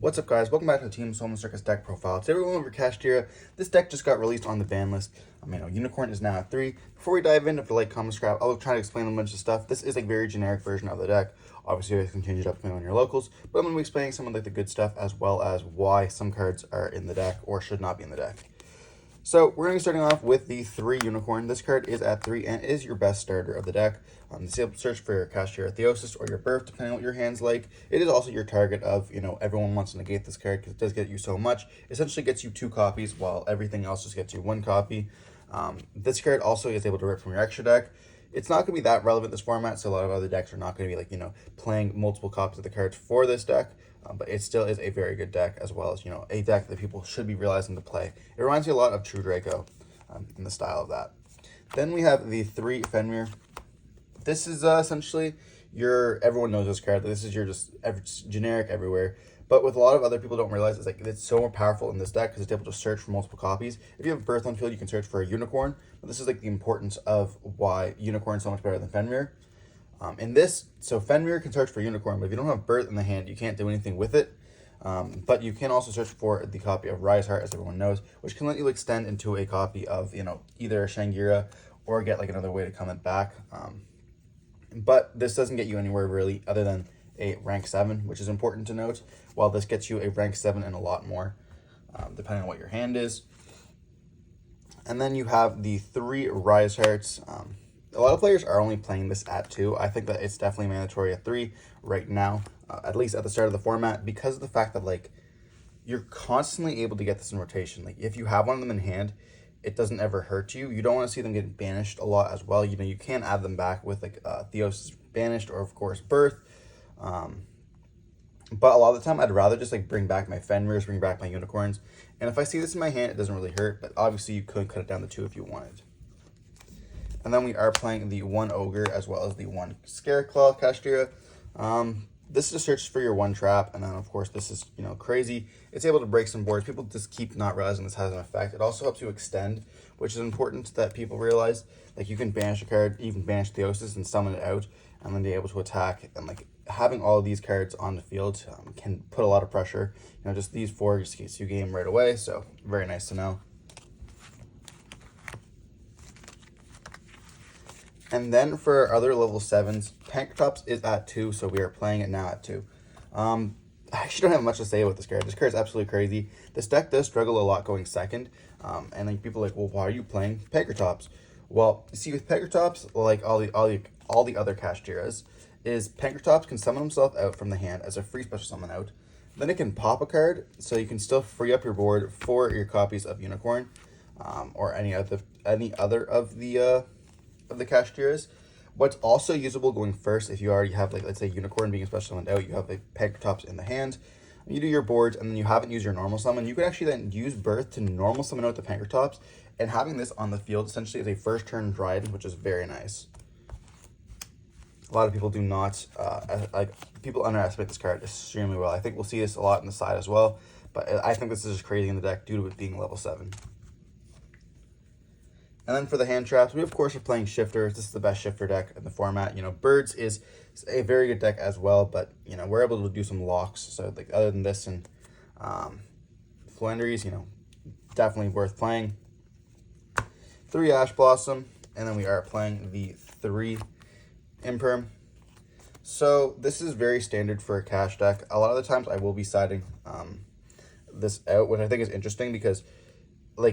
What's up, guys? Welcome back to the Team Solemn Circus deck profile. Today we're going over Kashtira. This deck just got released on the ban list. Unicorn is now at 3. Before we dive in, if you like, comment, subscribe, I'll try to explain a bunch of stuff. This is a very generic version of the deck. Obviously, you guys can change it up depending on your locals, but I'm going to be explaining some of the good stuff as well as why some cards are in the deck or should not be in the deck. So we're going to be starting off with the 3 Unicorn. This card is at 3 and is your best starter of the deck. It's able to search for your Kashtira Theosis or your Birth, depending on what your hand's like. It is also your target of, everyone wants to negate this card because it does get you so much. Essentially gets you 2 copies while everything else just gets you 1 copy. This card also is able to rip from your extra deck. It's not going to be that relevant this format, so a lot of other decks are not going to be playing multiple copies of the cards for this deck. But it still is a very good deck, as well as, a deck that people should be realizing to play. It reminds me a lot of True Draco in the style of that. Then we have the 3 Fenrir. This is essentially everyone knows this card. This is just generic everywhere. But what a lot of other people don't realize is it's so more powerful in this deck because it's able to search for multiple copies. If you have Birth on field, you can search for a Unicorn. But this is the importance of why Unicorn is so much better than Fenrir. So Fenrir can search for Unicorn, but if you don't have Birth in the hand, you can't do anything with it. But you can also search for the copy of Rise Heart, as everyone knows, which can let you extend into a copy of, either a Shangira or get another way to come it back. But this doesn't get you anywhere really other than a rank 7, which is important to note, while this gets you a rank 7 and a lot more, depending on what your hand is. And then you have the 3 Rise Hearts. A lot of players are only playing this at 2. I think that it's definitely mandatory at 3 right now, at least at the start of the format, because of the fact that you're constantly able to get this in rotation. If you have one of them in hand, it doesn't ever hurt you. You don't want to see them get banished a lot as well. You can add them back with Theosis banished or of course Birth. But a lot of the time I'd rather just bring back my Fenrirs, bring back my Unicorns. And if I see this in my hand, it doesn't really hurt, but obviously you could cut it down to 2 if you wanted. And then we are playing the 1 Ogre as well as the 1 Scareclaw Kashtira. This is a search for your 1 trap, and then of course this is crazy. It's able to break some boards. People just keep not realizing this has an effect. It also helps you extend, which is important that people realize. You can banish a card, even banish Theosis and summon it out, and then be able to attack. And having all of these cards on the field can put a lot of pressure. Just these 4 just gets you game right away. So very nice to know. And then for our other level 7s, Pankratops is at 2, so we are playing it now at 2. I actually don't have much to say about this card. This card is absolutely crazy. This deck does struggle a lot going second, and people are like, well, why are you playing Pankratops? Well, you see, with Pankratops, all the other Kashtiras, is Pankratops can summon himself out from the hand as a free special summon out. Then it can pop a card, so you can still free up your board for your copies of Unicorn, or any other of the Kashtiras. What's also usable going first, if you already have let's say Unicorn being a special summoned out, you have Pankratops in the hand, you do your boards, and then you haven't used your normal summon, you can actually then use Birth to normal summon out the Pankratops, and having this on the field essentially is a first turn Dryad, which is very nice. A lot of people do not people underestimate this card extremely well. I think we'll see this a lot in the side as well, but I think this is just crazy in the deck due to it being level 7. And then for the hand traps, we of course are playing Shifters. This is the best Shifter deck in the format. Birds is a very good deck as well, but we're able to do some locks. So other than this and Flandries, definitely worth playing. 3 Ash Blossom, and then we are playing the 3 Imperm. So this is very standard for a cash deck. A lot of the times I will be siding this out, which I think is interesting because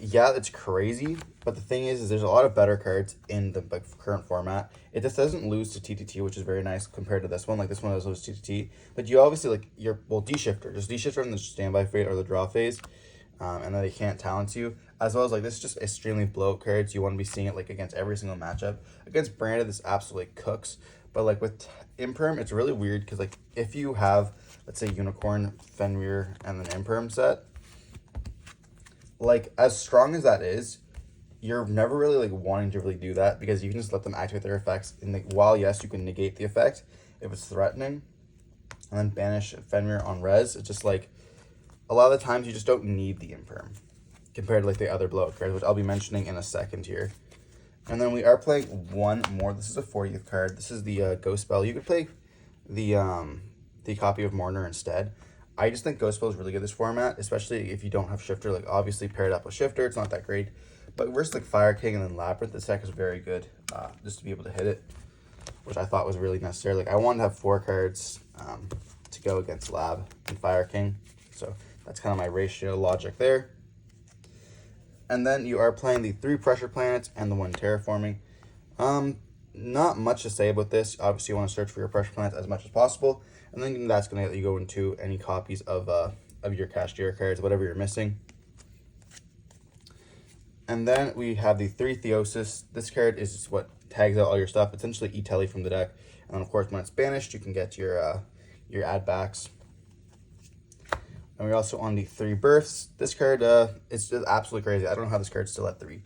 yeah, it's crazy, but the thing is there's a lot of better cards in the current format. It just doesn't lose to TTT, which is very nice compared to this one. This one does lose to TTT, but you obviously D-Shifter. Just D-Shifter in the standby phase or the draw phase, and then they can't talent you. As well as this is just extremely bloat cards. You want to be seeing it against every single matchup. Against Branded, this absolutely cooks. But with Imperm, it's really weird because if you have, let's say, Unicorn, Fenrir, and then Imperm set, as strong as that is, you're never really wanting to really do that because you can just let them activate their effects. And while yes, you can negate the effect if it's threatening, and then banish Fenrir on res. It's just a lot of the times you just don't need the Imperm compared to the other blowout cards, which I'll be mentioning in a second here. And then we are playing one more. This is a 40th card. This is the Ghost Spell. You could play the copy of Mourner instead. I just think Ghost Spell is really good this format, especially if you don't have Shifter. Like, obviously, paired up with Shifter, it's not that great. But versus, like, Fire King and then Labyrinth, this deck is very good just to be able to hit it, which I thought was really necessary. Like, I wanted to have 4 cards to go against Lab and Fire King. So that's kind of my ratio logic there. And then you are playing the 3 Pressure Planets and the 1 Terraforming. Not much to say about this. Obviously, you want to search for your Pressure Planets as much as possible. And then that's going to let you go into any copies of your Kashtira cards, whatever you're missing. And then we have the 3 Theosis. This card is what tags out all your stuff, essentially E-Telly from the deck. And then, of course, when it's banished, you can get your add-backs. And we're also on the 3 Births. This card is just absolutely crazy. I don't know how this card's still at 3.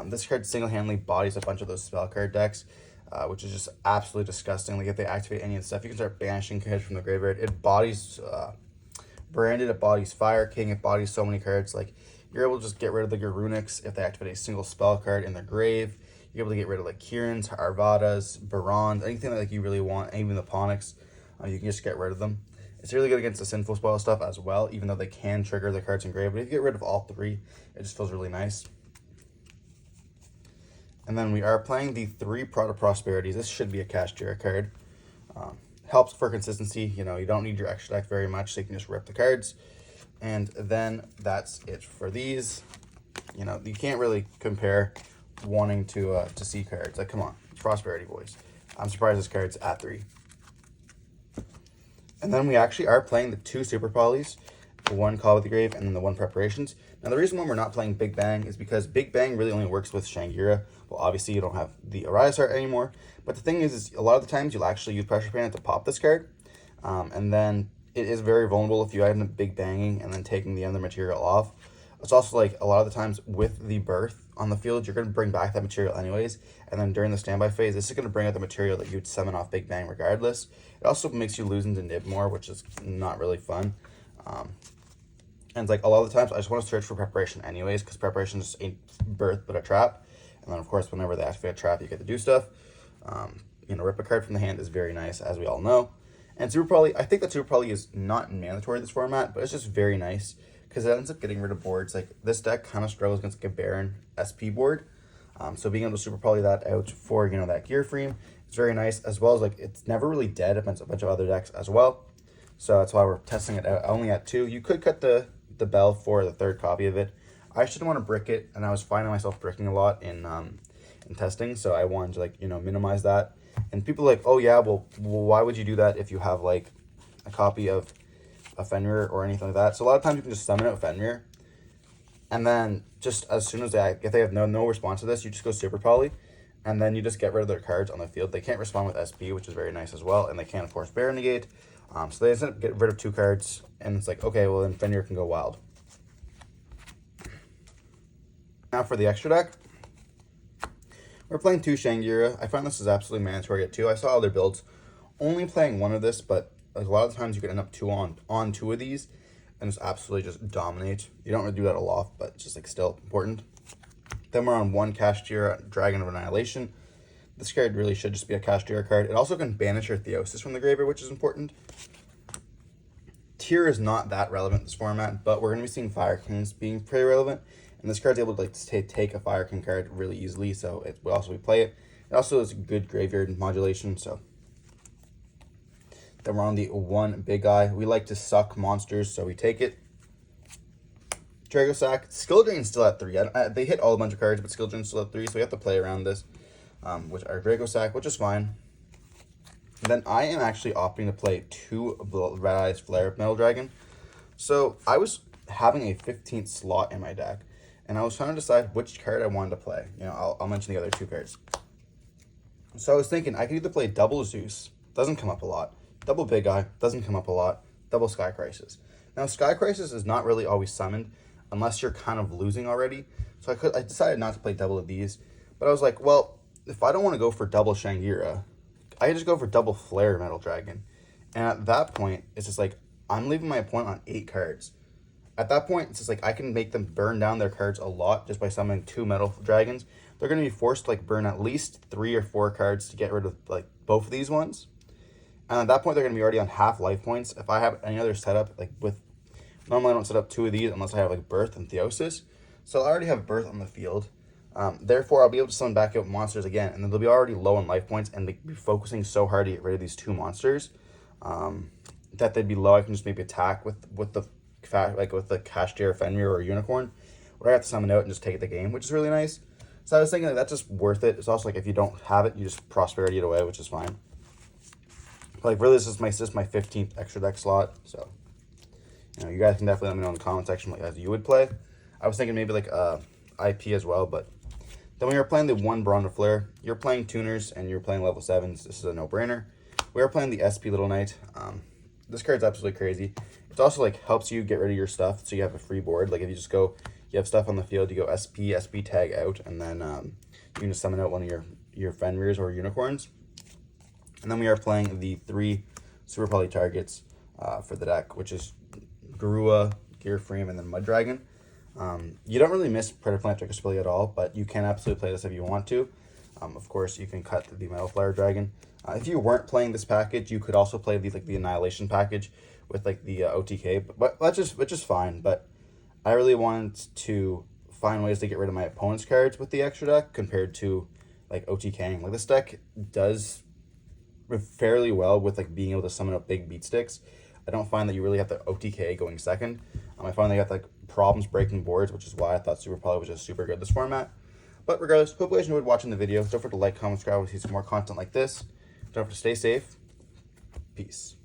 This card single-handedly bodies a bunch of those spell card decks, which is just absolutely disgusting. Like, if they activate any of the stuff, you can start banishing cards from the graveyard. It bodies Branded, it bodies Fire King, it bodies so many cards. Like, you're able to just get rid of your Runics if they activate a single spell card in their grave. You're able to get rid of like Kirans, Arvadas, Barons, anything that like you really want, even the Ponics. You can just get rid of them. It's really good against the Sinful Spell stuff as well, even though they can trigger the cards in grave. But if you get rid of all 3, it just feels really nice. And then we are playing the 3 Prod of Prosperities. This should be a Kashtira card. Helps for consistency. You know, you don't need your extra deck very much, so you can just rip the cards. And then that's it for these. You know, you can't really compare wanting to see cards. Like, come on, it's Prosperity Boys. I'm surprised this card's at 3. And then we actually are playing the 2 Super Polys, the 1 Call with the Grave, and then the 1 Preparations. Now, the reason why we're not playing Big Bang is because Big Bang really only works with Shangira. Well, obviously, you don't have the Arias art anymore. But the thing is a lot of the times you'll actually use Pressure Planet to pop this card. And then it is very vulnerable if you end up Big Banging and then taking the other material off. It's also like a lot of the times with the Birth on the field, you're going to bring back that material anyways. And then during the standby phase, this is going to bring out the material that you'd summon off Big Bang regardless. It also makes you lose into Nib more, which is not really fun. And it's like a lot of the times I just want to search for Preparation anyways, because Preparation just ain't Birth but a trap. And then of course, whenever they activate a trap, you get to do stuff. You know, rip a card from the hand is very nice, as we all know. And Super Poly, I think that Super Poly is not mandatory in this format, but it's just very nice because it ends up getting rid of boards. Like, this deck kind of struggles against like a Baron SP board. So being able to Super Poly that out for, you know, that Gear Frame, it's very nice, as well as like it's never really dead against a bunch of other decks as well. So that's why we're testing it out only at 2. You could cut the bell for the 3rd copy of it. I just didn't want to brick it, and I was finding myself bricking a lot in testing, so I wanted to, like, you know, minimize that. And people are like, oh yeah, well, why would you do that if you have like a copy of a Fenrir or anything like that? So a lot of times you can just summon out Fenrir, and then just as soon as if they have no response to this, you just go Super Poly, and then you just get rid of their cards on the field. They can't respond with SP, which is very nice as well, and they can't, of course, Baron negate. So they just end up getting rid of 2 cards, and it's like, okay, well then Fenrir can go wild. Now for the extra deck, we're playing 2 Shangira. I find this is absolutely mandatory at 2. I saw other builds only playing 1 of this, but a lot of times you can end up 2 on 2 of these and just absolutely just dominate. You don't really do that a lot, but it's just like still important. Then we're on 1 Kashtira, Dragon of Annihilation. This card really should just be a Kashtira card. It also can banish your Theosis from the graveyard, which is important. Tier is not that relevant in this format, but we're going to be seeing Fire Kings being pretty relevant. And this card's able to like take a Fire King card really easily, so it will also play it. It also is good graveyard modulation, so. Then we're on the 1 Big Guy. We like to suck monsters, so we take it. Dragosack. Skill Drain's still at 3. They hit all a bunch of cards, but Skill Drain's still at 3, so we have to play around this. Which are Dragosack, which is fine. And then I am actually opting to play 2 Red Eyes Flare Metal Dragon. So I was having a 15th slot in my deck, and I was trying to decide which card I wanted to play. You know, I'll mention the other 2 cards. So I was thinking I could either play double Zeus, doesn't come up a lot, double Big Eye, doesn't come up a lot, double Sky Crisis. Now, Sky Crisis is not really always summoned unless you're kind of losing already. So I decided not to play double of these, but I was like, well, if I don't want to go for double Shangira, I can just go for double Flare Metal Dragon. And at that point, it's just like, I'm leaving my opponent on 8 cards. At that point, it's just like I can make them burn down their cards a lot just by summoning 2 Metal Dragons. They're going to be forced to like burn at least 3 or 4 cards to get rid of like both of these ones. And at that point, they're going to be already on half life points. If I have any other setup, like with, normally I don't set up 2 of these unless I have like Birth and Theosis. So I already have Birth on the field. Therefore, I'll be able to summon back out monsters again, and then they'll be already low on life points, and they'll be focusing so hard to get rid of these 2 monsters that they'd be low. I can just maybe attack with the Kashtira, Fenrir, or Unicorn, where I have to summon out and just take the game, which is really nice. So I was thinking like, that's just worth it. It's also like if you don't have it, you just Prosperity it away, which is fine. But like really, this is my 15th extra deck slot. So you guys can definitely let me know in the comment section like as you would play. I was thinking maybe like IP as well, but then when you're playing the 1 Bronze Flare, you're playing tuners and you're playing level 7s. This is a no-brainer. We are playing the SP Little Knight. This card's absolutely crazy. It also like helps you get rid of your stuff, so you have a free board. Like if you just go, you have stuff on the field, you go SP tag out, and then you can just summon out one of your Fenrirs or Unicorns. And then we are playing the 3 Super Poly targets for the deck, which is Garua, Gearframe, and then Mud Dragon. You don't really miss Predator Plant Trickle at all, but you can absolutely play this if you want to. Of course, you can cut the Metal Flower Dragon. If you weren't playing this package, you could also play the Annihilation package with like the OTK, but which is fine. But I really wanted to find ways to get rid of my opponent's cards with the extra deck compared to like OTKing. Like this deck does fairly well with like being able to summon up big beat sticks. I don't find that you really have the OTK going second. I find they got like problems breaking boards, which is why I thought Super Poly was just super good this format. But regardless, hope you guys enjoyed watching the video. Don't forget to like, comment, subscribe to see some more content like this. Don't forget to stay safe. Peace.